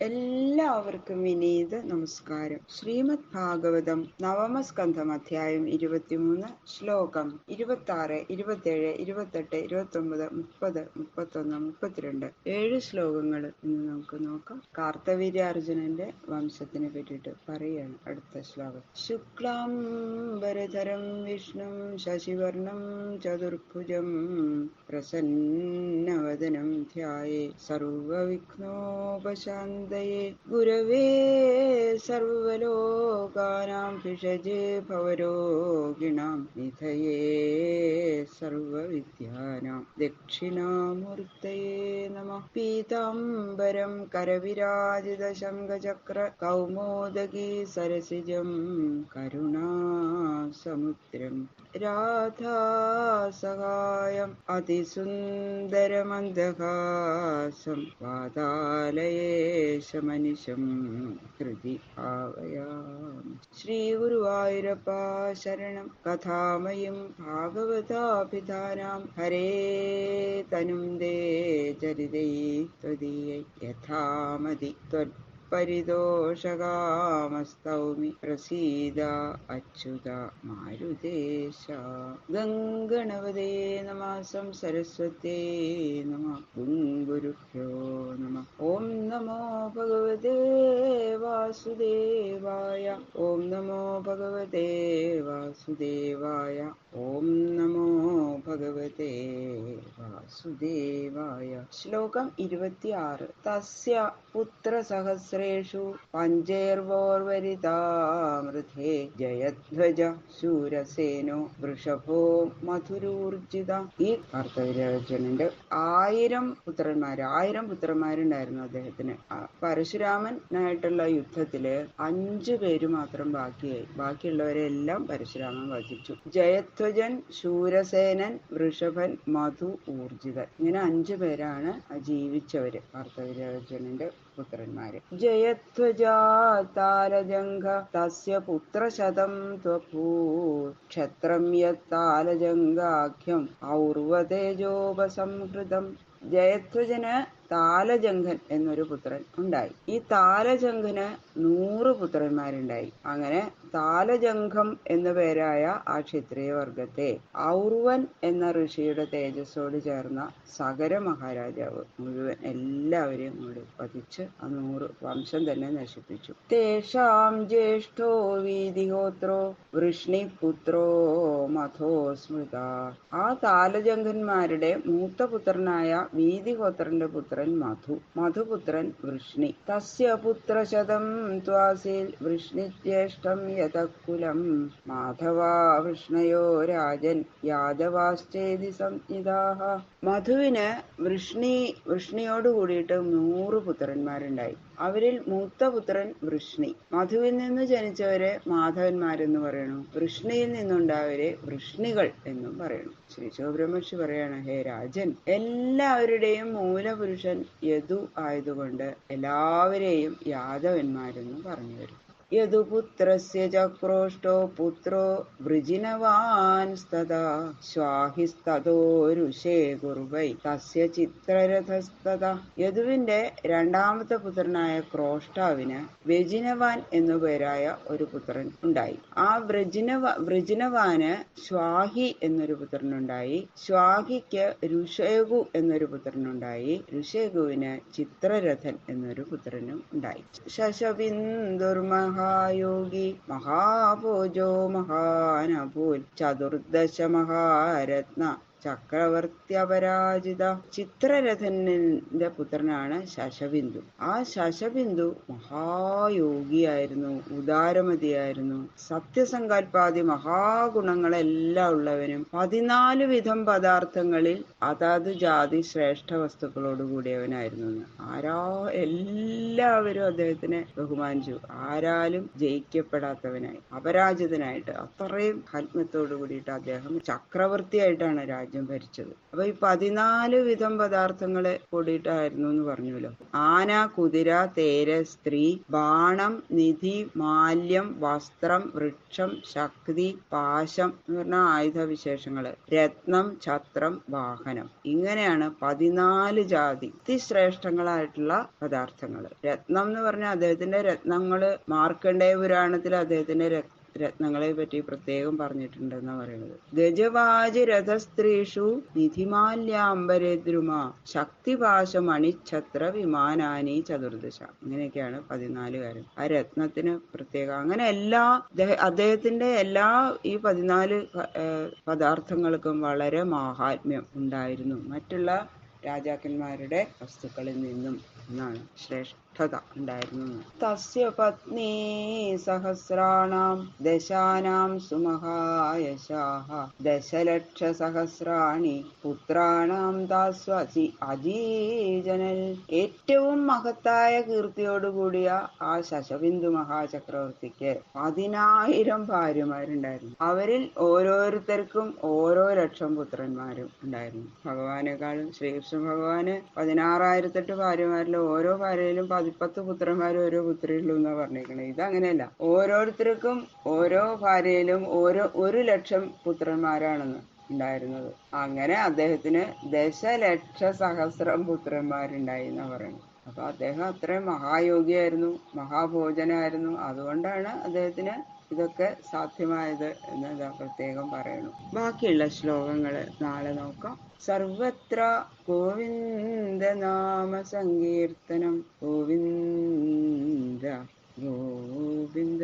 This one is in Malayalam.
എല്ലാവർക്കും വിനീത നമസ്കാരം. ശ്രീമദ് ഭാഗവതം നവമസ്കന്ധം അധ്യായം 23 ശ്ലോകം 26, 27, 28, 29, 30, 31, 32 7 ശ്ലോകങ്ങൾ ഇന്ന് നമുക്ക് നോക്കാം. കാർത്തവീര്യാർജുനന്റെ വംശത്തിനെ പറ്റിയിട്ട് പറയുകയാണ് അടുത്ത ശ്ലോകം. ശുക്ലാംബരധരം വിഷ്ണും ശശിവർണം ചതുർഭുജം പ്രസന്നവദനം ധ്യായേ സർവവിഘ്നോപശാന്തയേ ഗുരവേ സർവലോകാനാം ഭിഷജേ ഭവരോഗിണാം നിധയേ സർവവിദ്യാനാം ദക്ഷിണാമൂർത്തയേ നമഃ. പീതാംബരം കരവിരാജിത ശംഖചക്ര കൗമോദഗീ സരസിജം കരുണാസമുദ്രം രാധാസഹായം അതിസുന്ദരമന്ദഹാസം വാതാലയേശമനിശം ഹൃദി ഭാവയാമി. ശ്രീ ഗുരുവായൂരപ്പ ശരണം. കഥാമയും ഭാഗവതാഭിധാനാം ഹരേ തനും ദേ ചരിതൈ ത്വദീയൈ യഥാമതി പരിതോഷകാമസ്തൗമി പ്രസീദ അച്യുത മാരുതേശ. ഗംഗണവതേ നമഃ സരസ്വതേ നമഃ. ഗുരുഭ്യോ നമഃ. ഓം നമോ ഭഗവതേ വാസുദേവായ. ഓം നമോ ഭഗവതേ വാസുദേവായ. ഓം നമോ ഭഗവതേ വാസുദേവായ. ശ്ലോകം 26. തസ്യ പുത്രസഹസ്രേഷു പഞ്ചൈർവോർവരിതാമൃതേ ജയധ്വജ ശൂരസേനോ വൃഷഭോ മധുരൂർജിത. ഈ കാർത്തവീര്യാർജുനന്റെ 1000 പുത്രന്മാരുണ്ടായിരുന്നു അദ്ദേഹത്തിന്. പരശുരാമനായിട്ടുള്ള യുദ്ധത്തില് 5 പേര് മാത്രം ബാക്കിയായി. ബാക്കിയുള്ളവരെല്ലാം പരശുരാമൻ വധിച്ചു. ജയധ്വജൻ, ശൂരസേനൻ, വൃഷഭൻ, മധു, ഊർജിതൻ. ഇങ്ങനെ 5 പേരാണ് ജീവിച്ചവര് കാർത്തവീര്യാർജുനന്റെ പുത്രന്മാര്. ജയധ്വജാ താലജംഘ തസ്യ പുത്രശതം ത്വഭൂത് ക്ഷത്രം യത്താലജംഘാഖ്യം ഔർവതേജോപസംഹൃതം. ജയധ്വജന് താലജംഘൻ എന്നൊരു പുത്രൻ ഉണ്ടായി. ഈ താലജംഘന് 100 പുത്രന്മാരുണ്ടായി. അങ്ങനെ താലജംഘം എന്നു പേരായ ആ ക്ഷത്രിയ വർഗത്തെ ഔർവൻ എന്ന ഋഷിയുടെ തേജസ്സോട് ചേർന്ന സഗര മഹാരാജാവ് മുഴുവൻ എല്ലാവരെയും കൂടി വധിച്ച് ആ 100 വംശം തന്നെ നശിപ്പിച്ചു. തേഷാം ജ്യേഷ്ഠോ വീതിഹോത്രോ വൃഷ്ണിപുത്രോ മധോ സ്മൃത. ആ താലജംഘന്മാരുടെ മൂത്ത പുത്രനായ വീതിഹോത്രന്റെ പുത്രൻ മധുപുത്രൻ വൃഷ്ണി. തസ്യ പുത്രശതം ത്വാസീൽ വൃഷ്ണിജ്യേഷ്ഠം യതകുലം മാധവാ വൃഷ്ണയോ രാജൻ യാദവാശ്ചേതി സംജ്ഞിതാഃ. മധുവിന് വൃഷ്ണിയോട് കൂടിയിട്ട് 100 പുത്രന്മാരുണ്ടായി. അവരിൽ മൂത്ത പുത്രൻ വൃഷ്ണി. മധുവിൽ നിന്ന് ജനിച്ചവരെ മാധവന്മാരെന്ന് പറയണു. വൃഷ്ണിയിൽ നിന്നുണ്ടായവരെ വൃഷ്ണികൾ എന്നും പറയണു. ശ്രീ ശിവബ്രഹ്മർഷി പറയാണ്, ഹേ രാജൻ, എല്ലാവരുടെയും മൂലപുരുഷൻ യദു ആയതുകൊണ്ട് എല്ലാവരെയും യാദവന്മാരെന്ന് പറഞ്ഞു വരും. യദുപുത്രസ്യ ചക്രോഷ്ടോ പുത്രോ വൃജിനവാൻസ്തദാ സ്വാഹിസ്തദോരുഷേ കുർവൈ തസ്യ ചിത്രരഥസ്തദാ. യദുവിന്റെ 2ാമത്തെ പുത്രനായ ക്രോഷ്ടാവിന് വ്യജിനവാൻ എന്നുപേരായ ഒരു പുത്രൻ ഉണ്ടായി. ആ വൃജിനവാന് സ്വാഹി എന്നൊരു പുത്രനുണ്ടായി. സ്വാഹിക്ക് ഋഷേകു എന്നൊരു പുത്രനുണ്ടായി. ഋഷേകുവിന് ചിത്രരഥൻ എന്നൊരു പുത്രനും ഉണ്ടായി. ശശവിന്ദുർമഹ യോഗി മഹാഭോജോ മഹാനഭൂൽ 14 മഹാരത്ന ചക്രവർത്തി ചിത്രരഥന്റെ പുത്രനാണ് ശശബിന്ദു. ആ ശശബിന്ദു മഹായോഗിയായിരുന്നു, ഉദാരമതിയായിരുന്നു, സത്യസങ്കല്പാദി മഹാഗുണങ്ങളെല്ലാം ഉള്ളവനും 14 വിധം പദാർത്ഥങ്ങളിൽ അതാത് ജാതി ശ്രേഷ്ഠ വസ്തുക്കളോട് കൂടിയവനായിരുന്നു. എല്ലാവരും അദ്ദേഹത്തിനെ ബഹുമാനിച്ചു. ആരാലും ജയിക്കപ്പെടാത്തവനായി, അപരാജിതനായിട്ട്, അത്രയും ആത്മത്തോടു കൂടിയിട്ട് അദ്ദേഹം ചക്രവർത്തിയായിട്ടാണ് രാജ്യം രാജ്യം ഭരിച്ചത്. അപ്പൊ ഈ 14 വിധം പദാർത്ഥങ്ങളെ കൂടിയിട്ടായിരുന്നു എന്ന് പറഞ്ഞല്ലോ. ആന, കുതിര, തേര്, സ്ത്രീ, ബാണം, നിധി, മാല്യം, വസ്ത്രം, വൃക്ഷം, ശക്തി, പാശം എന്ന് പറഞ്ഞ ആയുധ വിശേഷങ്ങള്, രത്നം, ഛത്രം, വാഹനം. ഇങ്ങനെയാണ് 14 ജാതി അതിശ്രേഷ്ഠങ്ങളായിട്ടുള്ള പദാർത്ഥങ്ങള്. രത്നം എന്ന് പറഞ്ഞാൽ അദ്ദേഹത്തിന്റെ രത്നങ്ങള് മാർക്കണ്ഡേയ പുരാണത്തിൽ അദ്ദേഹത്തിന്റെ രത്നങ്ങളെ പറ്റി പ്രത്യേകം പറഞ്ഞിട്ടുണ്ടെന്നാ പറയുന്നത്. ഗജവാജി രഥസ്ത്രീഷു നിധിമാല്യാംബരദ്രുമ ശക്തിപാശ മണിഛത്ര വിമാനാനി ചതുർദശ. ഇങ്ങനെയൊക്കെയാണ് 14 കാര്യം. ആ രത്നത്തിന് പ്രത്യേകം. അങ്ങനെ അദ്ദേഹത്തിന്റെ എല്ലാ ഈ 14 പദാർത്ഥങ്ങൾക്കും വളരെ മാഹാത്മ്യം ഉണ്ടായിരുന്നു മറ്റുള്ള രാജാക്കന്മാരുടെ വസ്തുക്കളിൽ നിന്നും എന്നാണ്. ശ്രേഷ്ഠത ഉണ്ടായിരുന്നു. തസ്യ പത്നി സഹസ്രാണാം ദശാനാം സുമഹായശാഃ ദശലക്ഷ സഹസ്രാണി പുത്രാണാം താസ്വസി അജീജനൽ. ഏറ്റവും മഹത്തായ കീർത്തിയോടുകൂടിയ ആ ശശബിന്ദു മഹാചക്രവർത്തിക്ക് 10,000 ഭാര്യമാരുണ്ടായിരുന്നു. അവരിൽ ഓരോരുത്തർക്കും ഓരോ ലക്ഷം പുത്രന്മാരും ഉണ്ടായിരുന്നു. ഭഗവാനേക്കാളും ശ്രീകൃഷ്ണ ഭഗവാന് 16,008 ഭാര്യമാരിൽ ഓരോ ഭാര്യയിലും 10 പുത്രന്മാരും ഓരോ പുത്രിയുള്ളൂ എന്നാ പറഞ്ഞിരിക്കണേ. ഇതങ്ങനെയല്ല, ഓരോരുത്തർക്കും ഓരോ ഭാര്യയിലും 1,00,000 പുത്രന്മാരാണെന്ന് ഉണ്ടായിരുന്നത്. അങ്ങനെ അദ്ദേഹത്തിന് ദശലക്ഷ സഹസ്രം പുത്രന്മാരുണ്ടായി എന്നാ പറയുന്നത്. അപ്പൊ അദ്ദേഹം അത്രയും മഹായോഗിയായിരുന്നു, മഹാഭോജനായിരുന്നു. അതുകൊണ്ടാണ് അദ്ദേഹത്തിന് ഇതൊക്കെ സാധ്യമായത് എന്ന് പ്രത്യേകം പറയണു. ബാക്കിയുള്ള ശ്ലോകങ്ങള് നാളെ നോക്കാം. സർവത്ര ഗോവിന്ദ നാമ സങ്കീർത്തനം. ഗോവിന്ദ ഗോവിന്ദ.